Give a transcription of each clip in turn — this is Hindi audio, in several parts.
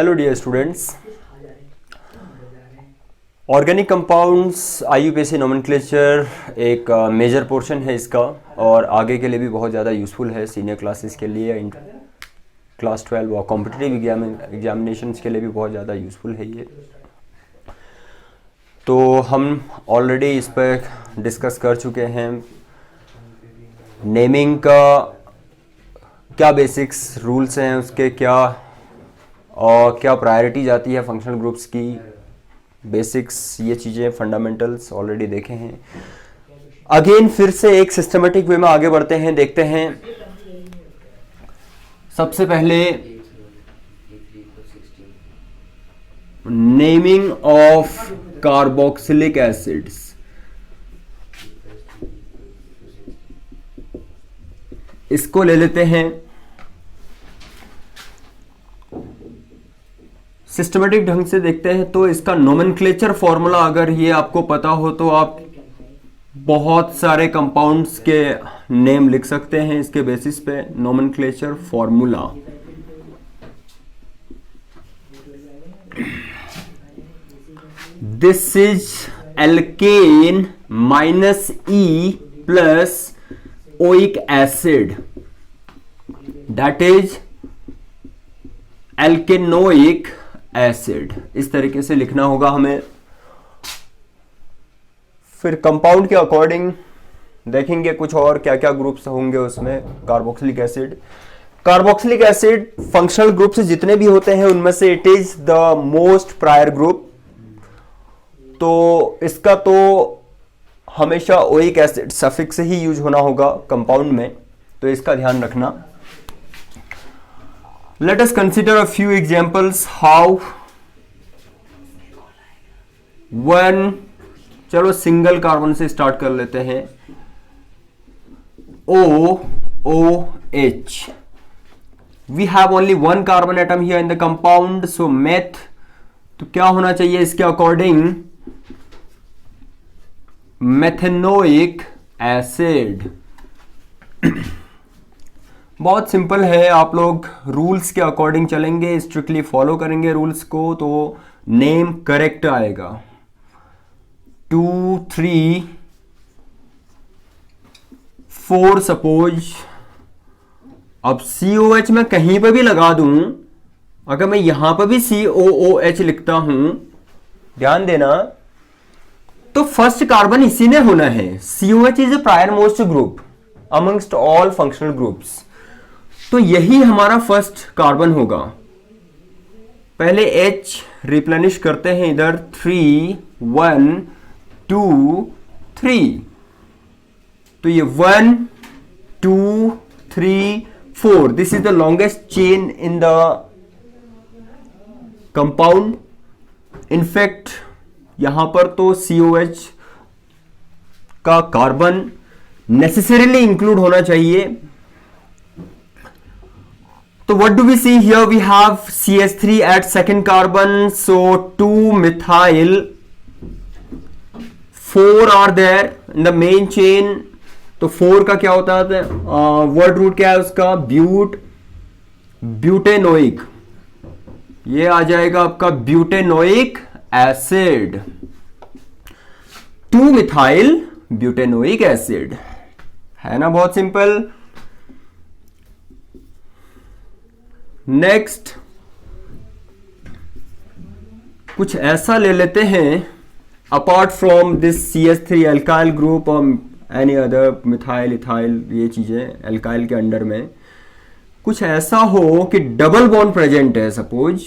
Hello dear students, organic compounds IUPAC nomenclature एक मेजर पोर्शन है इसका और आगे के लिए भी बहुत ज़्यादा यूज़फुल है। सीनियर क्लासेस के लिए, क्लास 12 और कॉम्पिटिटिव एग्जामिनेशंस के लिए भी बहुत ज़्यादा यूज़फुल है ये। तो हम ऑलरेडी इस पर डिस्कस कर चुके हैं। नेमिंग का क्या बेसिक्स रूल्स हैं, उसके क्या और क्या प्रायोरिटी जाती है फंक्शनल ग्रुप्स की, बेसिक्स, ये चीज़ें फंडामेंटल्स ऑलरेडी देखे हैं। अगेन फिर से एक सिस्टमेटिक वे में आगे बढ़ते हैं, देखते हैं। सबसे पहले नेमिंग ऑफ कार्बोक्सिलिक एसिड्स। इसको ले लेते हैं। सिस्टमेटिक ढंग से देखते हैं तो इसका नोमेनक्लेचर फॉर्मूला अगर ये आपको पता हो तो आप बहुत सारे कंपाउंड्स के नेम लिख सकते हैं इसके बेसिस पे। Nomenclature formula, this is alkane minus E plus oic acid, that is alkanoic acid. इस तरीके से लिखना होगा हमें। फिर कंपाउंड के अकॉर्डिंग देखेंगे कुछ और क्या क्या ग्रुप्स होंगे उसमें। Carboxylic acid, carboxylic acid functional group से जितने भी होते हैं उनमें से it is the most prior group. तो इसका तो हमेशा ओइक एसिड सफिक्स ही यूज होना होगा कंपाउंड में, तो इसका ध्यान रखना। Let us consider a few examples how one, चलो सिंगल कार्बन से स्टार्ट कर लेते हैं। OOH, we have only one carbon atom here in the compound, so meth, तो क्या होना चाहिए इसके अकॉर्डिंग? Methanoic acid. बहुत सिंपल है, आप लोग रूल्स के अकॉर्डिंग चलेंगे, स्ट्रिक्टली फॉलो करेंगे रूल्स को तो नेम करेक्ट आएगा। 2, 3, 4 सपोज। अब COH मैं कहीं पर भी लगा दूं, अगर मैं यहां पर भी COOH लिखता हूं, ध्यान देना, तो फर्स्ट कार्बन इसी ने होना है। COH is a prior most group amongst all functional groups, तो यही हमारा फर्स्ट कार्बन होगा। पहले H रिप्लेनिश करते हैं इधर। 3, 1, 2, 3, तो ये 1, 2, 3, 4, this is the longest chain in the compound. In fact यहां पर तो COH का कार्बन नेसेसरीली इंक्लूड होना चाहिए। So what do we see here? We have CH3 at second carbon, so 2 methyl, 4 are there in the main chain. तो 4 का क्या होता है? वर्ड रूट क्या है उसका? ब्यूटेनोइक। ये आ जाएगा आपका butanoic acid. 2 methyl butanoic acid, है ना, बहुत सिंपल। नेक्स्ट कुछ ऐसा ले लेते हैं, apart from this CH3 alkyl group और एनी अदर मिथाइल, इथाइल, ये चीजें एल्काइल के अंडर में कुछ ऐसा हो कि डबल बॉन्ड प्रेजेंट है सपोज,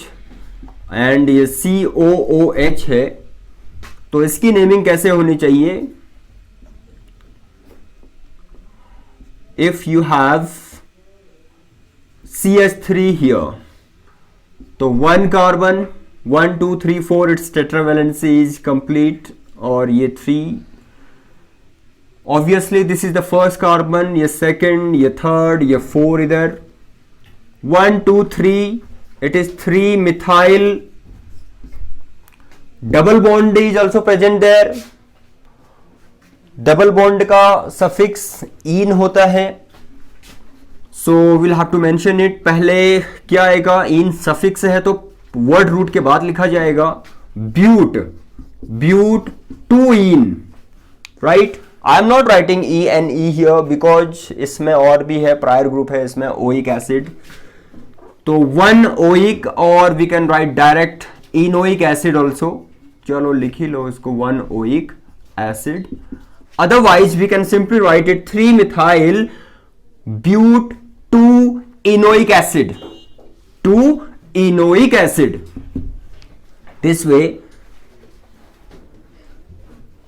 एंड ये COOH है, तो इसकी नेमिंग कैसे होनी चाहिए? If you have CH3 here, तो 1 carbon, 1, 2, 3, 4, its tetravalency is complete, और ये 3, obviously this is the first carbon, ये second, ये third, ये 4 इधर, 1, 2, 3, it is 3 methyl, double bond is also present there, double bond का suffix इन होता है, so will have to mention it. पहले क्या आएगा? इन सफिक्स है तो वर्ड रूट के बाद लिखा जाएगा but, but two yne, right. I am not writing E N E here because इसमें और भी है, प्रायर ग्रुप है इसमें, ओइक एसिड, तो वन ओइक, और we can write direct ynoic acid also, चलो लिख ही लो इसको, one oic acid. Otherwise we can simply write it 3 methyl but 2 ynoic acid, 2 ynoic acid, this way.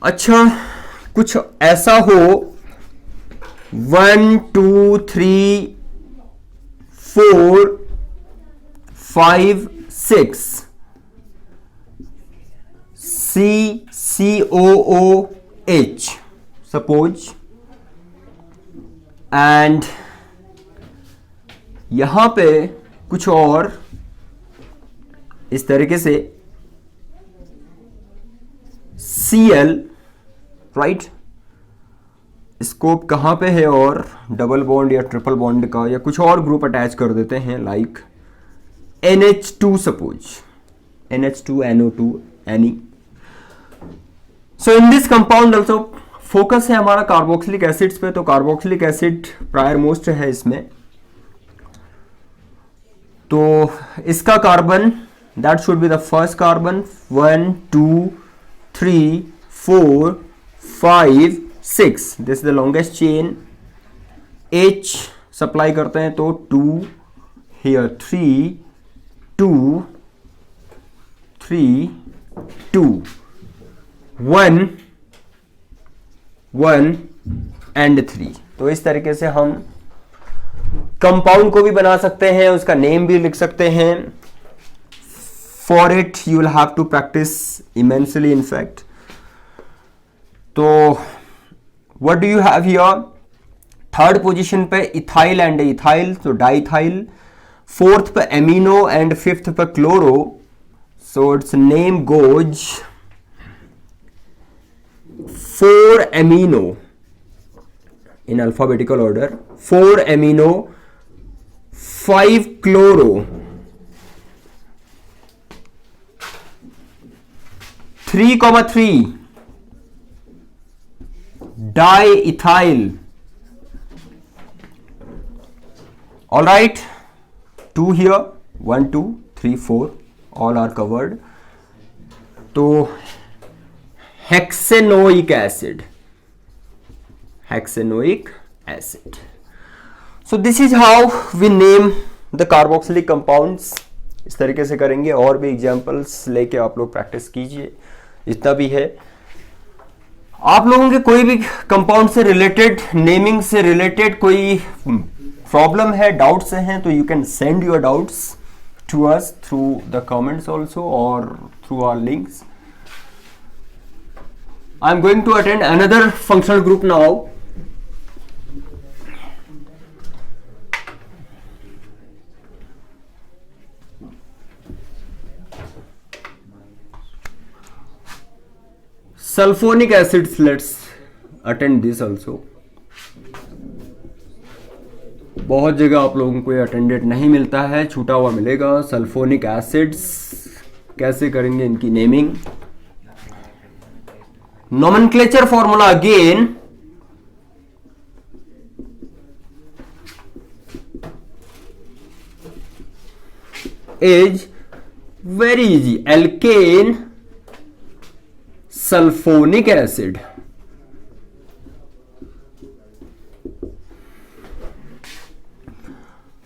अच्छा, कुछ ऐसा हो 1 2 3 4 5 6 CCOOH सपोज, एंड यहां पे कुछ और इस तरीके से Cl, राइट। स्कोप कहां पे है, और डबल बॉन्ड या ट्रिपल बॉन्ड का या कुछ और ग्रुप अटैच कर देते हैं, like NH2 suppose, NH2NO2 any. So in this compound also focus है हमारा कार्बोक्सिलिक एसिड्स पे, तो कार्बोक्सिलिक एसिड प्रायर मोस्ट है इसमें। तो इसका carbon that should be the first carbon, 1 2 3 4 5 6, this is the longest chain. H supply करते हैं तो 2 हियर, 3 2 3 2 1 1 एंड 3। तो इस तरीके से हम कंपाउंड को भी बना सकते हैं, उसका नेम भी लिख सकते हैं। For it you will have to practice immensely in fact. तो what do you have here, third position पे इथाइल एंड इथाइल, तो डाइथाइल, फोर्थ पे एमिनो एंड फिफ्थ पे chloro, so it's name goes 4 amino in alphabetical order, 4 amino 5 chloro 3,3 diethyl, all right, 2 here, 1 2 3 4 all are covered. तो hexanoic acid, hexanoic acid. So this is how we name the carboxylic compounds. इस तरीके से करेंगे, और भी एग्जांपल्स लेके आप लोग प्रैक्टिस कीजिए, जितना भी है। आप लोगों के कोई भी कंपाउंड से रिलेटेड, नेमिंग से रिलेटेड कोई प्रॉब्लम है, डाउट्स हैं, तो you can send your doubts to us through the comments also और through our links. I am going to attend another functional group now. Sulfonic acids, let's attend this also. बहुत जगह आप लोगों को ये अटेंडेड नहीं मिलता है, छूटा हुआ मिलेगा। सल्फोनिक एसिड्स कैसे करेंगे इनकी naming. nomenclature formula again, is very easy, alkane sulfonic acid,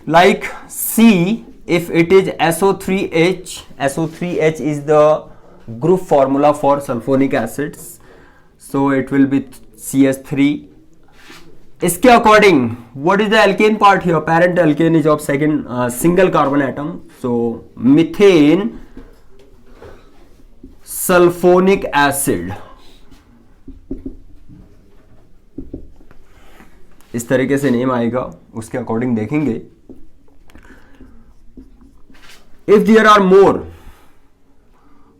like C, if it is SO3H, SO3H is the group formula for sulfonic acids, so it will be CH3. इसके according what is the alkane part here, parent alkane is of second single carbon atom, so methane sulfonic acid, इस तरीके से नेम आएगा, उसके अकॉर्डिंग देखेंगे। if there are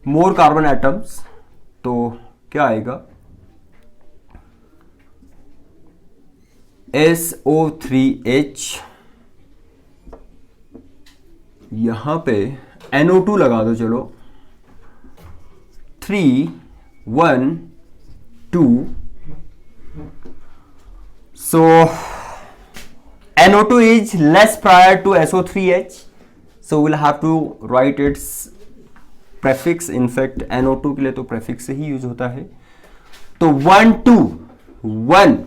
more carbon atoms, तो क्या आएगा, SO3H, यहां पे NO2 लगा दो, चलो 3 1 2. So NO2 is less prior to SO3H, so we'll have to write its prefix. In fact NO2 के लिए तो prefix से ही यूज होता है. तो 1 2 1,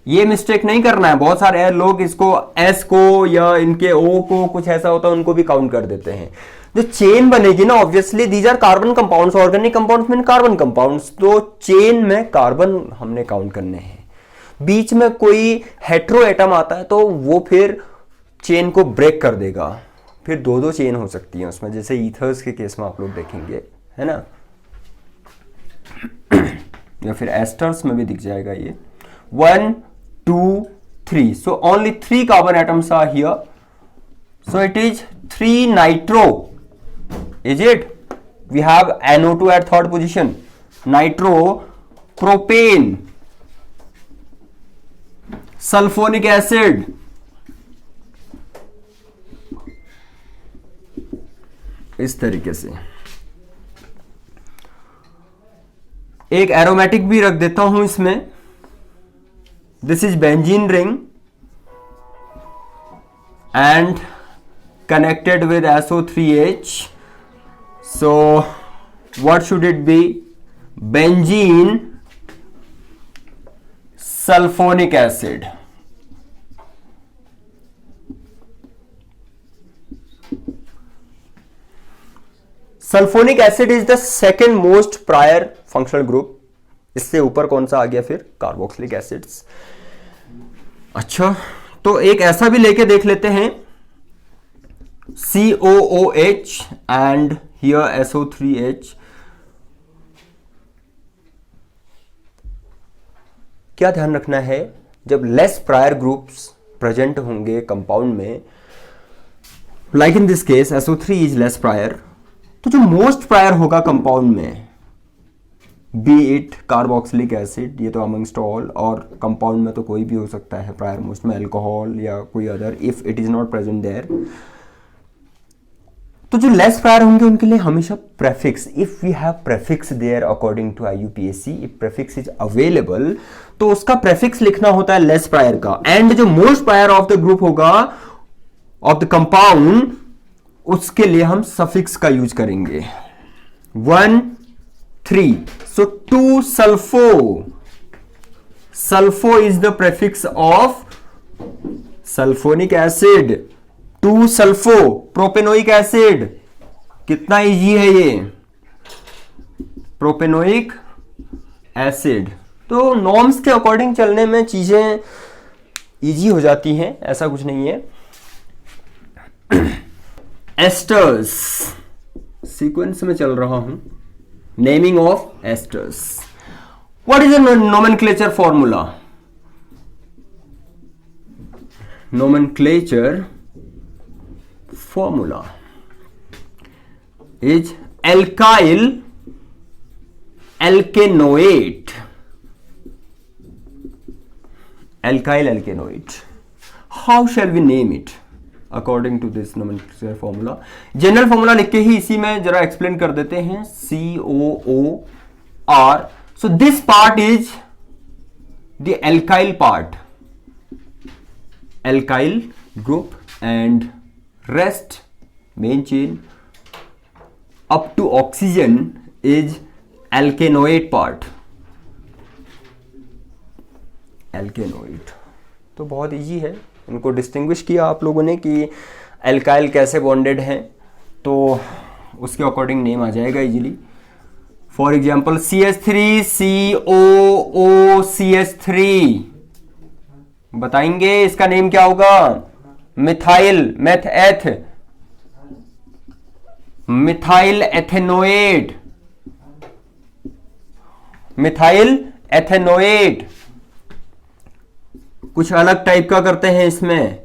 ये मिस्टेक नहीं करना है. बहुत सारे लोग इसको S को या इनके O को कुछ ऐसा होता है उनको भी काउंट कर देते हैं. जो चेन बनेगी ना, obviously these are carbon compounds. Organic compounds mean carbon compounds. तो चेन में कार्बन हमने काउंट करने हैं. बीच में कोई हेट्रो एटम आता है तो वो फिर चेन को ब्रेक कर देगा. फिर दो दो चेन हो सकती हैं उसमें, जैसे ईथर्स के केस में आप लोग देखेंगे, है ना. या फिर एस्टर्स में भी दिख जाएगा ये. 1 2 3. So only 3 carbon atoms are here. So it is 3 nitro. Is it? We have NO2 at third position. Nitro, propane, sulphonic acid, इस तरीके से. एक एरोमेटिक भी रख देता हूं इसमें. This is benzene ring and connected with SO3H. So what should it be? Benzene sulfonic acid. Sulfonic acid is the second most prior functional group. इससे ऊपर कौन सा आ गया फिर? Carboxylic acids. अच्छा, तो एक ऐसा भी लेके देख लेते हैं. COOH and here SO3H. क्या ध्यान रखना है? जब लेस प्रायर ग्रुप्स प्रेजेंट होंगे कंपाउंड में, like in this case SO3 is less prior, तो जो मोस्ट प्रायर होगा कंपाउंड में, बी इट कार्बोक्सिलिक एसिड, ये तो अमंगस्ट ऑल, और कंपाउंड में तो कोई भी हो सकता है प्रायर मोस्ट में, अल्कोहल या कोई other, if it is not present there. तो जो लेस प्रायर होंगे उनके लिए हमेशा prefix, if we have prefix there according to IUPAC, if prefix is available तो उसका प्रेफिक्स लिखना होता है लेस प्रायर का. एंड जो most prior of the group होगा ऑफ द कंपाउंड, उसके लिए हम सफिक्स का यूज करेंगे. 1 3. So 2 sulpho. Sulpho is the prefix of sulphonic acid. 2 sulpho propanoic acid. कितना इजी है ये? Propanoic acid. तो नॉर्म्स के अकॉर्डिंग चलने में चीजें इजी हो जाती हैं, ऐसा कुछ नहीं है. एस्टर्स, सीक्वेंस में चल रहा हूं. Naming of esters. What is the nomenclature formula? Nomenclature formula is alkyl alkanoate. Alkyl alkanoate. How shall we name it according to this nomenclature formula? General formula लिख के ही इसी में जरा एक्सप्लेन कर देते हैं. COOR. So this part is the alkyl part, alkyl group, and rest main chain up to oxygen is alkanoate part. alkanoate. तो बहुत इजी है, इनको डिस्टिंग्विश किया आप लोगों ने कि एल्काइल कैसे बॉन्डेड हैं, तो उसके अकॉर्डिंग नेम आ जाएगा easily. For example CH3 COOCH3 बताएंगे इसका नेम क्या होगा? Methyl meth eth, methyl ethanoate, methyl ethanoate. कुछ अलग टाइप का करते हैं इसमें.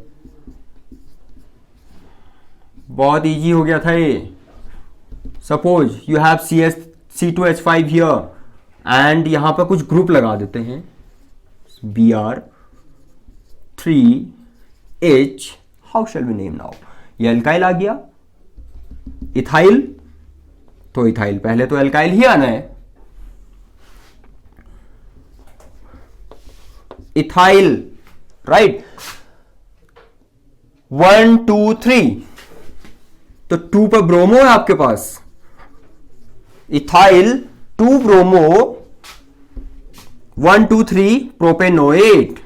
बहुत इजी हो गया था ये. Suppose you have C2H5 here and यहां पर कुछ ग्रुप लगा देते हैं. Br3H. How shall we name now? ये अल्काइल आ गया. इथाइल, तो इथाइल पहले तो एल्काइल ही आना है। इथाइल, राइट, 1 2 3, तो 2 पर ब्रोमो है आपके पास, इथाइल 2 ब्रोमो 1 2 3 प्रोपेनोएट।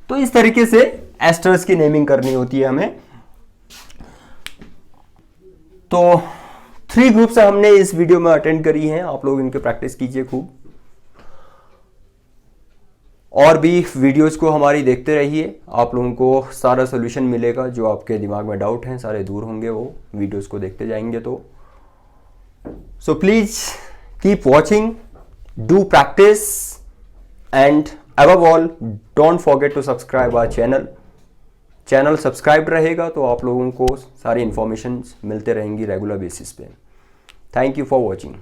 तो इस तरीके से एस्टर्स की नेमिंग करनी होती है हमें। तो 3 ग्रुप्स हमने इस वीडियो में अटेंड करी हैं, आप लोग इनके प्रैक्टिस कीजिए खूब, और भी वीडियोस को हमारी देखते रहिए, आप लोगों को सारा सोल्यूशन मिलेगा, जो आपके दिमाग में डाउट हैं सारे दूर होंगे वो वीडियोस को देखते जाएंगे तो। So please keep watching, do practice, and above all don't forget to subscribe our channel subscribe रहेगा तो आप लोगों को सारी इंफॉर्मेशन मिलते रहेंगी रेगुलर बेसिस पे। Thank you for watching.